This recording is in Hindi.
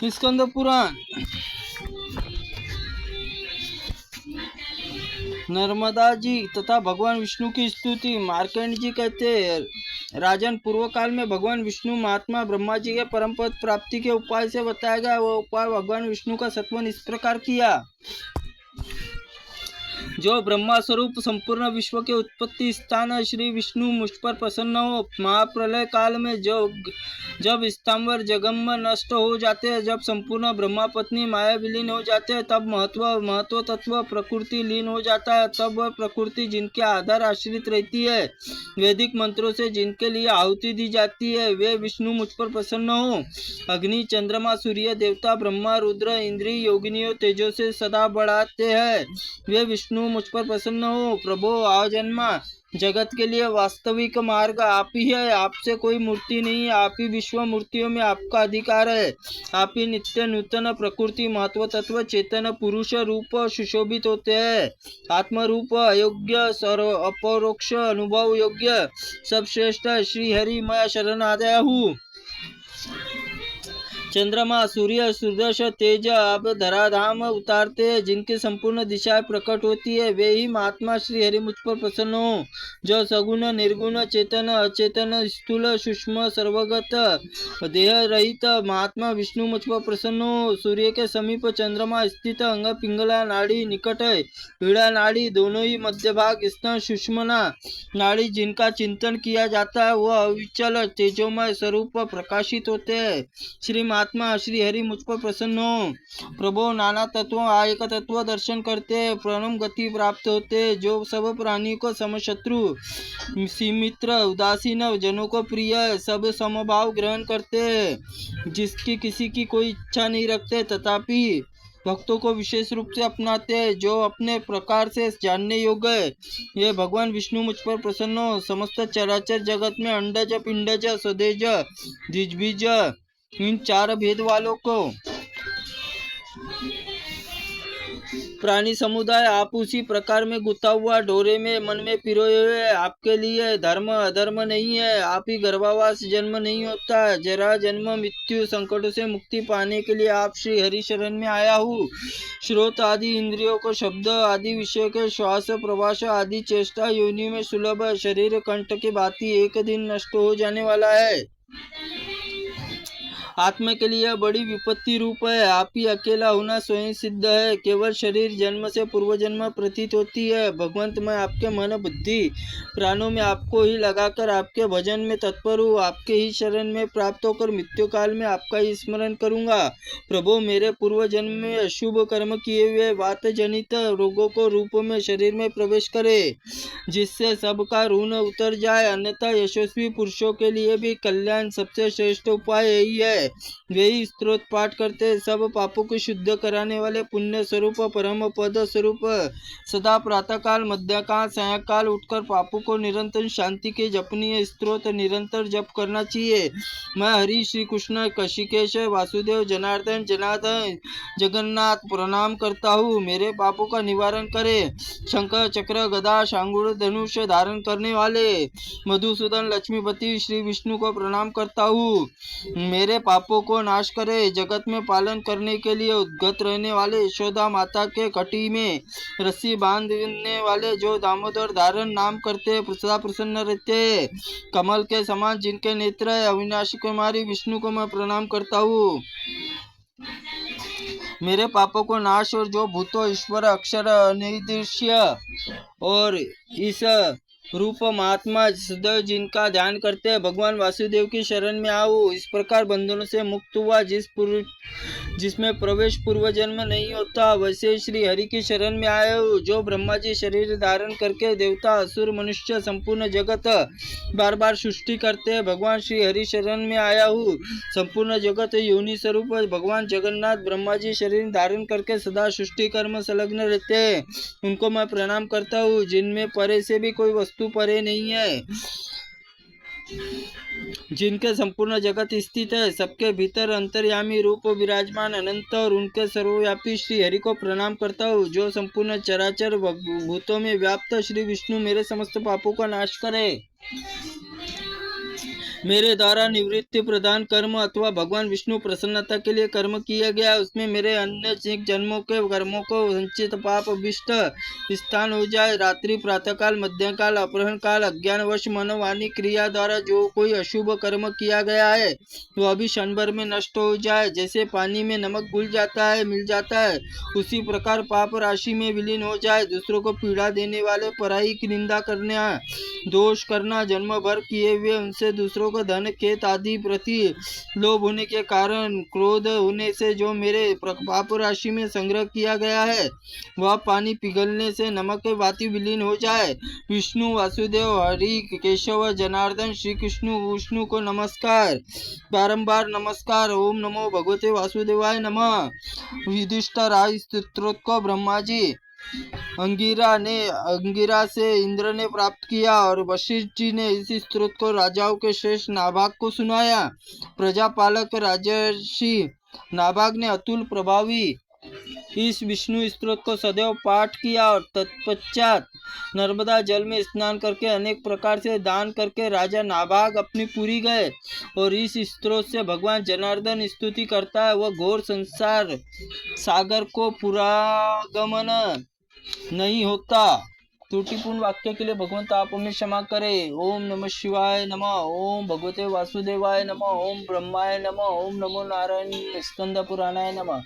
स्कंद पुराण। नर्मदा जी तथा भगवान विष्णु की स्तुति। मार्कंड जी कहते हैं, राजन, पूर्व काल में भगवान विष्णु महात्मा ब्रह्मा जी के परम पद प्राप्ति के उपाय से बताया गया। वह उपाय भगवान विष्णु का सत्वन इस प्रकार किया। जो ब्रह्मा स्वरूप संपूर्ण विश्व के उत्पत्ति स्थान श्री विष्णु मुझ पर प्रसन्न हो। महाप्रलय काल में जब स्थावर जगम नष्ट हो जाते हैं, जब संपूर्ण ब्रह्मा पत्नी माया विलीन हो जाते हैं, तब महत्व तत्व प्रकृति लीन हो जाता है। तब वह प्रकृति जिनके आधार आश्रित रहती है, वैदिक मंत्रों से जिनके लिए आहुति दी जाती है, वे विष्णु मुझ पर प्रसन्न हो। अग्नि, चंद्रमा, सूर्य, देवता, ब्रह्मा, रुद्र, इंद्री, योगिनियों तेजो से सदा बढ़ाते हैं, वे विष्णु मुझ पर प्रसन्न हो। प्रभु, आजन्मा जगत के लिए वास्तविक मार्ग आप ही है। आपसे कोई मूर्ति नहीं है। आप ही विश्व मूर्तियों में आपका अधिकार है। आप ही नित्य नूतन प्रकृति महत्व तत्व चेतन पुरुष रूप सुशोभित होते हैं। आत्म रूप अयोग्य सर्व अपरोक्ष अनुभव योग्य सब श्रेष्ठ श्री हरि मैं शरण आया हूँ। चंद्रमा, सूर्य, सूर्यश, तेज अब धराधाम उतारते हैं, जिनकी संपूर्ण दिशाएं प्रकट होती है, वे ही महात्मा श्री हरि मुझ पर प्रसन्न हो। जो सगुण निर्गुण चेतन अचेतन स्थूल सूक्ष्म सर्वगत देह रहित महात्मा विष्णु मुझ पर प्रसन्न हो। सूर्य के समीप चंद्रमा स्थित, अंग पिंगला नाड़ी निकट है, पीड़ा नाड़ी दोनों ही मध्य भाग स्तन सुषुम्ना नाड़ी जिनका चिंतन किया जाता है, वह अविचल तेजोमय स्वरूप प्रकाशित होते हैं। श्री महात्मा श्री हरि मुझ पर प्रसन्न हो। प्रभु, नाना तत्वों एक तत्व दर्शन करते, प्रणम गति प्राप्त होते, जो सब प्राणी को समशत्रु मित्र उदासीन जनों को प्रिय सब समभाव ग्रहण करते, जिसकी किसी की कोई इच्छा नहीं रखते, तथापि भक्तों को विशेष रूप से अपनाते हैं, जो अपने प्रकार से जानने योग्य है। ये भगवान विष्णु मुझ पर प्रसन्न हो। समस्त चराचर जगत में अंडज पिंडज स्वदेज द्विजबीज इन चार भेद वालों को प्राणी समुदाय आप उसी प्रकार में गुथा हुआ डोरे में मन में पिरोए हुए। आपके लिए धर्म अधर्म नहीं है। आप ही गर्भावास जन्म नहीं होता, जरा जन्म मृत्यु संकटों से मुक्ति पाने के लिए आप श्री हरि शरण में आया हूँ। श्रोत आदि इंद्रियों को शब्द आदि विषय के श्वास प्रवास आदि चेष्टा योनि में सुलभ शरीर कंठ की भांति एक दिन नष्ट हो जाने वाला है। आत्मा के लिए बड़ी विपत्ति रूप है। आप ही अकेला होना स्वयं सिद्ध है। केवल शरीर जन्म से पूर्व जन्म प्रतीत होती है। भगवंत, मैं आपके मन बुद्धि प्राणों में आपको ही लगाकर आपके भजन में तत्पर हूँ। आपके ही शरण में प्राप्त होकर मृत्यु काल में आपका ही स्मरण करूंगा। प्रभु, मेरे पूर्व जन्म में अशुभ कर्म किए हुए वात जनित रोगों को रूप में शरीर में प्रवेश करे, जिससे सबका ऋण उतर जाए। अन्यथा यशस्वी पुरुषों के लिए भी कल्याण सबसे श्रेष्ठ उपाय यही है। वे ही स्तोत्र पाठ करते, सब पापों को शुद्ध कराने वाले पुण्य स्वरूप परम पद स्वरूप सदा प्रातः काल मध्य काल सायंकाल उठकर पापों को निरंतर शांति के जपनीय स्तोत्र निरंतर जप करना चाहिए। मैं हरि श्री कृष्ण कशिकेश वासुदेव जनार्दन जनार्दन जगन्नाथ प्रणाम करता हूँ। मेरे पापों का निवारण करे। शंकर चक्र गदा शांगुर धनुष धारण करने वाले मधुसूदन लक्ष्मीपति श्री विष्णु को प्रणाम करता हूँ। मेरे पापों को नाश करे। जगत में पालन करने के लिए उद्गत रहने वाले यशोदा माता के कटी में रस्सी बांधने वाले जो दामोदर धारण नाम करते सदा प्रसन्न रहते, कमल के समान जिनके नेत्र है, अविनाशी कुमारी विष्णु को मैं प्रणाम करता हूँ। मेरे पापों को नाश और जो भूतो ईश्वर अक्षर अनिर्देश्य और इस रूप महात्मा सदैव जिनका ध्यान करते हैं, भगवान वासुदेव की शरण में आओ। इस प्रकार बंधनों से मुक्त हुआ जिसमें प्रवेश पूर्व जन्म नहीं होता, वैसे श्री हरि की शरण में आए हो। जो ब्रह्मा जी शरीर धारण करके देवता असुर मनुष्य संपूर्ण जगत बार बार सृष्टि करते हैं, भगवान श्री हरि शरण में आया हूँ। संपूर्ण जगत योनि स्वरूप भगवान जगन्नाथ ब्रह्मा जी शरीर धारण करके सदा सृष्टि कर्म संलग्न रहते हैं, उनको मैं प्रणाम करता हूँ। जिनमें परे से भी कोई वस्तु परे नहीं है, जिनके संपूर्ण जगत स्थित है, सबके भीतर अंतर्यामी रूप विराजमान अनंत और उनके सर्वव्यापी श्री हरि को प्रणाम करता हूँ। जो संपूर्ण चराचर भूतों में व्याप्त श्री विष्णु मेरे समस्त पापों का नाश करे। मेरे द्वारा निवृत्ति प्रदान कर्म अथवा भगवान विष्णु प्रसन्नता के लिए कर्म किया गया, उसमें मेरे अन्य जन्मों के कर्मों को संचित पाप अभिष्ट स्थान हो जाए। रात्रि, प्रातःकाल, मध्यकाल, अपहरण काल, अज्ञानवश मनोवाणी क्रिया द्वारा जो कोई अशुभ कर्म किया गया है वह भी क्षण भर में नष्ट हो जाए। जैसे पानी में नमक घुल जाता है, मिल जाता है, उसी प्रकार पाप राशि में विलीन हो जाए। दूसरों को पीड़ा देने वाले, पराई की निंदा करना, दोष करना, जन्म भर किए हुए उनसे दूसरों को धन, खेत आदि प्रति लोभ होने के कारण, क्रोध होने से जो मेरे पाप राशि में संग्रह किया गया है वह पानी पिघलने से नमक के भांति विलीन हो जाए। विष्णु, वासुदेव, हरि, केशव, जनार्दन, श्री कृष्ण, विष्णु को नमस्कार, बारंबार नमस्कार। ओम नमो भगवते वासुदेवाय नमः। युधिष्ठिर स्तोत्र को ब्रह्मा जी अंगिरा से इंद्र ने प्राप्त किया और वशिष्ठ जी ने इस स्तोत्र को राजाओं के श्रेष्ठ नाभाग को सुनाया। प्रजापालक राजर्षि नाभाग ने अतुल प्रभावी इस विष्णु स्तोत्र को सदैव पाठ किया और तत्पश्चात नर्मदा जल में स्नान करके अनेक प्रकार से दान करके राजा नाभाग अपनी पूरी गए। और इस स्तोत्र से भगवान जनार्दन स्तुति करता है, वह घोर संसार सागर को पुरागमन नहीं होता। त्रुटिपूर्ण वाक्य के लिए भगवंत आप हमें क्षमा करें। ओम नमः शिवाय नमः। ओम भगवते वासुदेवाय नमः। ओम ब्रह्माय नमः। ओम नमो नारायण स्कंद पुराणाय नमः।